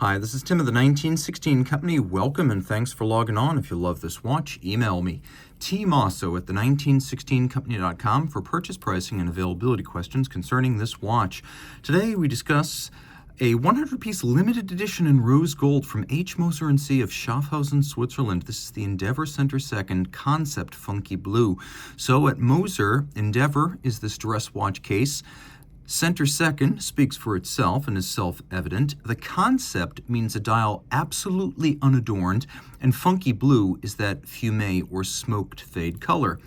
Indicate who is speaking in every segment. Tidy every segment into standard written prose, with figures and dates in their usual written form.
Speaker 1: Hi, this is Tim of the 1916 Company. Welcome and thanks for logging on. If you love this watch, email me, Team Mosso at the1916company.com for purchase pricing and availability questions concerning this watch. Today we discuss a 100-piece limited edition in rose gold from H. Moser Cie of Schaffhausen, Switzerland. This is the Endeavour Center Second Concept Funky Blue. So at Moser, Endeavour is this dress watch case. Center Second speaks for itself and is self-evident. The concept means a dial absolutely unadorned, and funky blue is that fume or smoked fade color.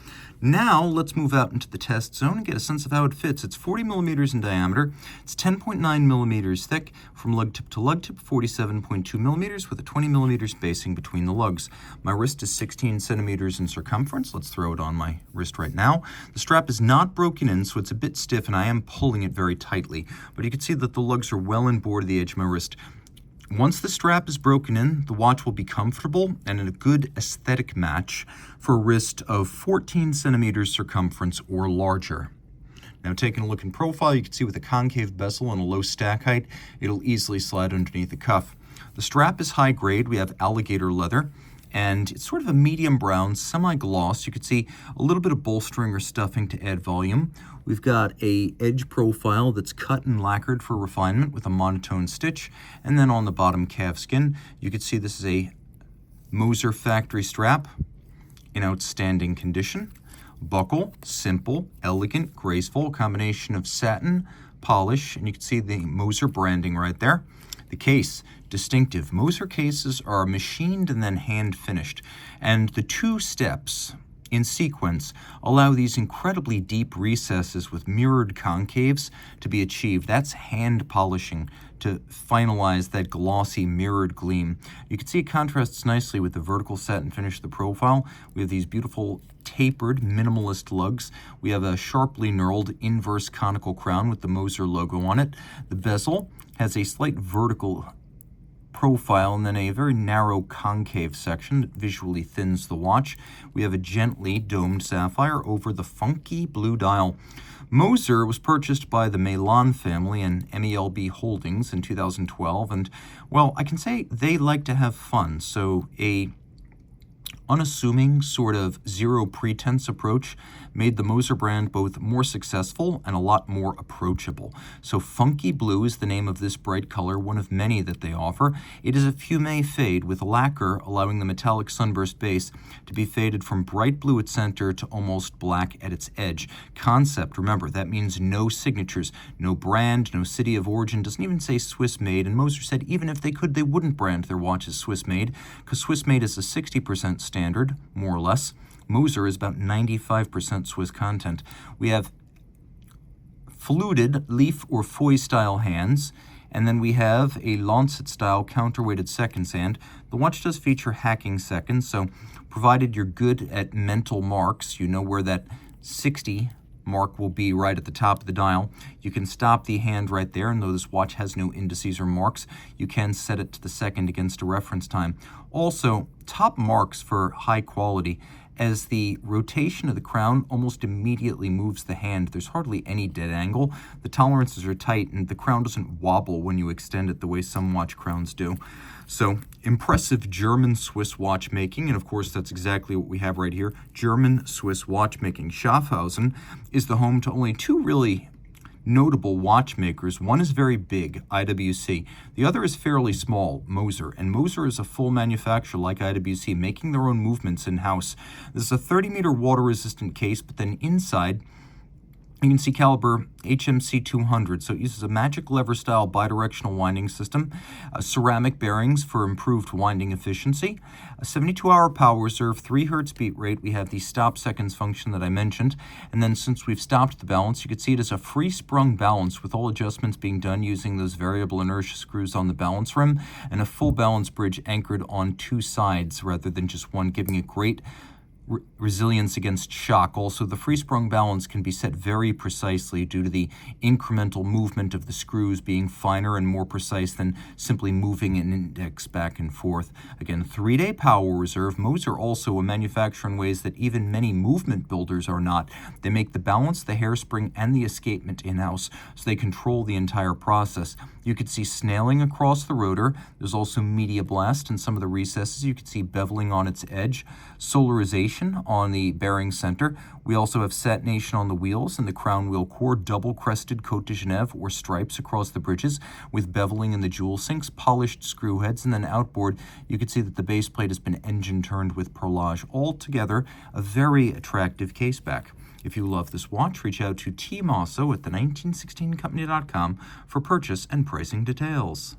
Speaker 1: Now let's move out into the test zone and get a sense of how it fits. It's 40 millimeters in diameter. It's 10.9 millimeters thick from lug tip to lug tip, 47.2 millimeters with a 20 millimeter spacing between the lugs. My wrist is 16 centimeters in circumference. Let's throw it on my wrist right now. The strap is not broken in, so it's a bit stiff, and I am pulling it very tightly. But you can see that the lugs are well inboard the edge of my wrist. Once the strap is broken in, the watch will be comfortable and in a good aesthetic match for a wrist of 14 centimeters circumference or larger. Now, taking a look in profile, you can see with a concave bezel and a low stack height, it'll easily slide underneath the cuff. The strap is high grade. We have alligator leather, and it's sort of a medium brown, semi-gloss. You can see a little bit of bolstering or stuffing to add volume. We've got a edge profile that's cut and lacquered for refinement with a monotone stitch. And then on the bottom calf skin, you can see this is a Moser factory strap in outstanding condition. Buckle, simple, elegant, graceful, combination of satin, polish, and you can see the Moser branding right there. The case, distinctive. Moser cases are machined and then hand finished, and the two steps in sequence allow these incredibly deep recesses with mirrored concaves to be achieved. That's hand polishing to finalize that glossy mirrored gleam. You can see it contrasts nicely with the vertical satin finish of the profile. We have these beautiful tapered minimalist lugs. We have a sharply knurled inverse conical crown with the Moser logo on it. The bezel has a slight vertical profile and then a very narrow concave section that visually thins the watch. We have a gently domed sapphire over the funky blue dial. Moser was purchased by the Milan family and MELB Holdings in 2012, and, well, I can say they like to have fun, so a unassuming, sort of zero pretense approach made the Moser brand both more successful and a lot more approachable. So Funky Blue is the name of this bright color, one of many that they offer. It is a fume fade with lacquer, allowing the metallic sunburst base to be faded from bright blue at center to almost black at its edge. Concept, remember, that means no signatures, no brand, no city of origin, doesn't even say Swiss made, and Moser said even if they could, they wouldn't brand their watches Swiss made, because Swiss made is a 60% standard, more or less. Moser is about 95% Swiss content. We have fluted leaf or foy style hands, and then we have a lancet style counterweighted seconds hand. The watch does feature hacking seconds, so provided you're good at mental marks, you know where that 60 mark will be right at the top of the dial. You can stop the hand right there, and though this watch has no indices or marks, you can set it to the second against a reference time. Also, top marks for high quality, as the rotation of the crown almost immediately moves the hand. There's hardly any dead angle. The tolerances are tight, and the crown doesn't wobble when you extend it the way some watch crowns do. So, impressive German-Swiss watchmaking, and of course that's exactly what we have right here, German-Swiss watchmaking. Schaffhausen is the home to only two really notable watchmakers. One is very big, IWC. The other is fairly small, Moser. And Moser is a full manufacturer like IWC, making their own movements in-house. This is a 30-meter water-resistant case, but then inside, you can see caliber HMC 200, so it uses a magic lever-style bidirectional winding system, ceramic bearings for improved winding efficiency, a 72-hour power reserve, 3 Hz beat rate. We have the stop seconds function that I mentioned, and then since we've stopped the balance, you can see it as a free-sprung balance with all adjustments being done using those variable inertia screws on the balance rim, and a full balance bridge anchored on 2 sides rather than just one, giving it great resilience against shock. Also, the free-sprung balance can be set very precisely due to the incremental movement of the screws being finer and more precise than simply moving an index back and forth. Again, 3-day power reserve. Moser also a manufacturer in ways that even many movement builders are not. They make the balance, the hairspring, and the escapement in-house, so they control the entire process. You could see snailing across the rotor. There's also media blast in some of the recesses. You could see beveling on its edge, solarization on the bearing center. We also have satination on the wheels and the crown wheel core, double-crested Côte de Genève or stripes across the bridges with beveling in the jewel sinks, polished screw heads, and then outboard, you can see that the base plate has been engine turned with perlage. Altogether, a very attractive caseback. If you love this watch, reach out to Team Mosso at the 1916company.com for purchase and pricing details.